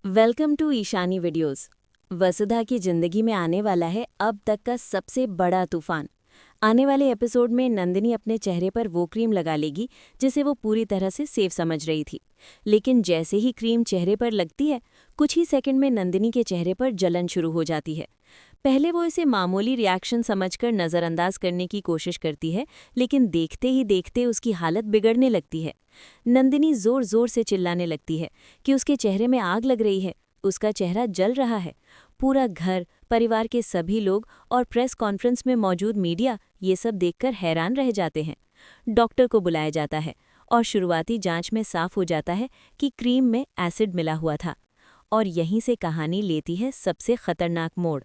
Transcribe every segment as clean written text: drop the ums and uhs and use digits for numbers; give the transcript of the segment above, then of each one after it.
Welcome to Ishani videos. Vasudha की जिंदगी में आने वाला है अब तक का सबसे बड़ा तूफान। आने वाले एपिसोड में नंदिनी अपने चेहरे पर वो क्रीम लगा लेगी जिसे वो पूरी तरह से सेफ समझ रही थी। लेकिन जैसे ही क्रीम चेहरे पर लगती है, कुछ ही सेकंड में नंदिनी के चेहरे पर जलन शुरू हो जाती है। पहले वो इसे मामूली रिएक्शन समझकर नज़रअंदाज करने की कोशिश करती है, लेकिन देखते ही देखते उसकी हालत बिगड़ने लगती है। नंदिनी जोर जोर से चिल्लाने लगती है कि उसके चेहरे में आग लग रही है, उसका चेहरा जल रहा है। पूरा घर, परिवार के सभी लोग और प्रेस कॉन्फ्रेंस में मौजूद मीडिया ये सब देखकर हैरान रह जाते हैं। डॉक्टर को बुलाया जाता है और शुरुआती जांच में साफ हो जाता है कि क्रीम में एसिड मिला हुआ था। और यहीं से कहानी लेती है सबसे खतरनाक मोड़।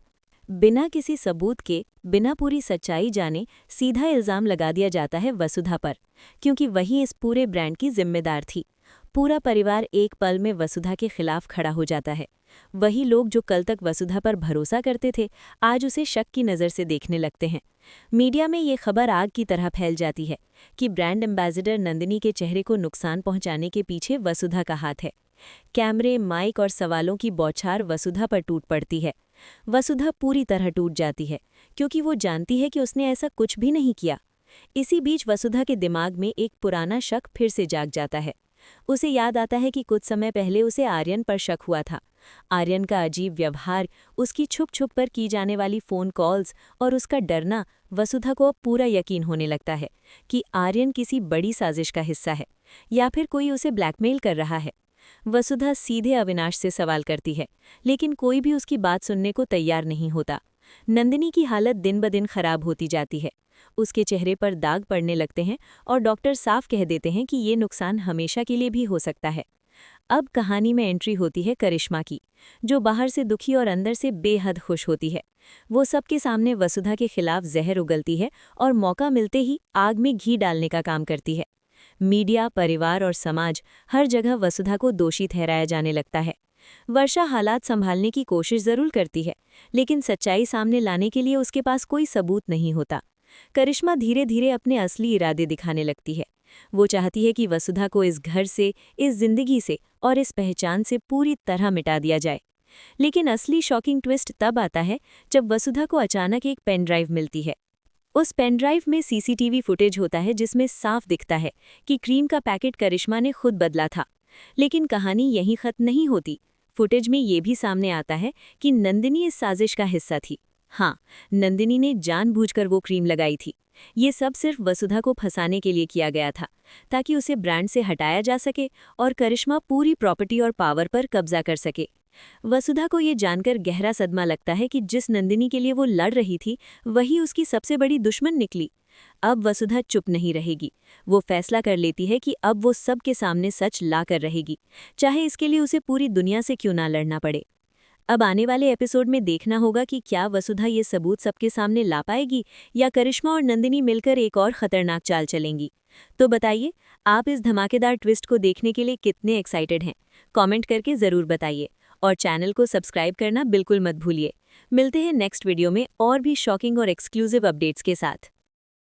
बिना किसी सबूत के, बिना पूरी सच्चाई जाने सीधा इल्ज़ाम लगा दिया जाता है वसुधा पर, क्योंकि वही इस पूरे ब्रांड की जिम्मेदार थी। पूरा परिवार एक पल में वसुधा के खिलाफ खड़ा हो जाता है। वही लोग जो कल तक वसुधा पर भरोसा करते थे, आज उसे शक की नज़र से देखने लगते हैं। मीडिया में ये खबर आग की तरह फैल जाती है कि ब्रांड एम्बेसडर नंदिनी के चेहरे को नुकसान पहुंचाने के पीछे वसुधा का हाथ है। कैमरे, माइक और सवालों की बौछार वसुधा पर टूट पड़ती है। वसुधा पूरी तरह टूट जाती है, क्योंकि वो जानती है कि उसने ऐसा कुछ भी नहीं किया। इसी बीच वसुधा के दिमाग में एक पुराना शक फिर से जाग जाता है। उसे याद आता है कि कुछ समय पहले उसे आर्यन पर शक हुआ था। आर्यन का अजीब व्यवहार, उसकी छुप छुप कर की जाने वाली फ़ोन कॉल्स और उसका डरना। वसुधा को अब पूरा यकीन होने लगता है कि आर्यन किसी बड़ी साजिश का हिस्सा है, या फिर कोई उसे ब्लैकमेल कर रहा है। वसुधा सीधे अविनाश से सवाल करती है, लेकिन कोई भी उसकी बात सुनने को तैयार नहीं होता। नंदिनी की हालत दिन ब दिन खराब होती जाती है। उसके चेहरे पर दाग पड़ने लगते हैं और डॉक्टर साफ कह देते हैं कि ये नुकसान हमेशा के लिए भी हो सकता है। अब कहानी में एंट्री होती है करिश्मा की, जो बाहर से दुखी और अंदर से बेहद खुश होती है। वो सबके सामने वसुधा के खिलाफ जहर उगलती है और मौका मिलते ही आग में घी डालने का काम करती है। मीडिया, परिवार और समाज, हर जगह वसुधा को दोषी ठहराया जाने लगता है। वर्षा हालात संभालने की कोशिश जरूर करती है, लेकिन सच्चाई सामने लाने के लिए उसके पास कोई सबूत नहीं होता। करिश्मा धीरे धीरे अपने असली इरादे दिखाने लगती है। वो चाहती है कि वसुधा को इस घर से, इस जिंदगी से और इस पहचान से पूरी तरह मिटा दिया जाए। लेकिन असली शॉकिंग ट्विस्ट तब आता है जब वसुधा को अचानक एक पेन ड्राइव मिलती है। उस पेन ड्राइव में सीसीटीवी फुटेज होता है, जिसमें साफ दिखता है कि क्रीम का पैकेट करिश्मा ने खुद बदला था। लेकिन कहानी यहीं खत्म नहीं होती। फुटेज में ये भी सामने आता है कि नंदिनी इस साजिश का हिस्सा थी। हाँ, नंदिनी ने जानबूझकर वो क्रीम लगाई थी। ये सब सिर्फ वसुधा को फंसाने के लिए किया गया था, ताकि उसे ब्रांड से हटाया जा सके और करिश्मा पूरी प्रॉपर्टी और पावर पर कब्जा कर सके। वसुधा को ये जानकर गहरा सदमा लगता है कि जिस नंदिनी के लिए वो लड़ रही थी, वही उसकी सबसे बड़ी दुश्मन निकली। अब वसुधा चुप नहीं रहेगी। वो फैसला कर लेती है कि अब वो सबके सामने सच ला कर रहेगी, चाहे इसके लिए उसे पूरी दुनिया से क्यों ना लड़ना पड़े। अब आने वाले एपिसोड में देखना होगा कि क्या वसुधा ये सबूत सबके सामने ला पाएगी, या करिश्मा और नंदिनी मिलकर एक और खतरनाक चाल चलेंगी। तो बताइए, आप इस धमाकेदार ट्विस्ट को देखने के लिए कितने एक्साइटेड हैं? कमेंट करके ज़रूर बताइए और चैनल को सब्सक्राइब करना बिल्कुल मत भूलिए। मिलते हैं नेक्स्ट वीडियो में और भी शॉकिंग और एक्सक्लूसिव अपडेट्स के साथ।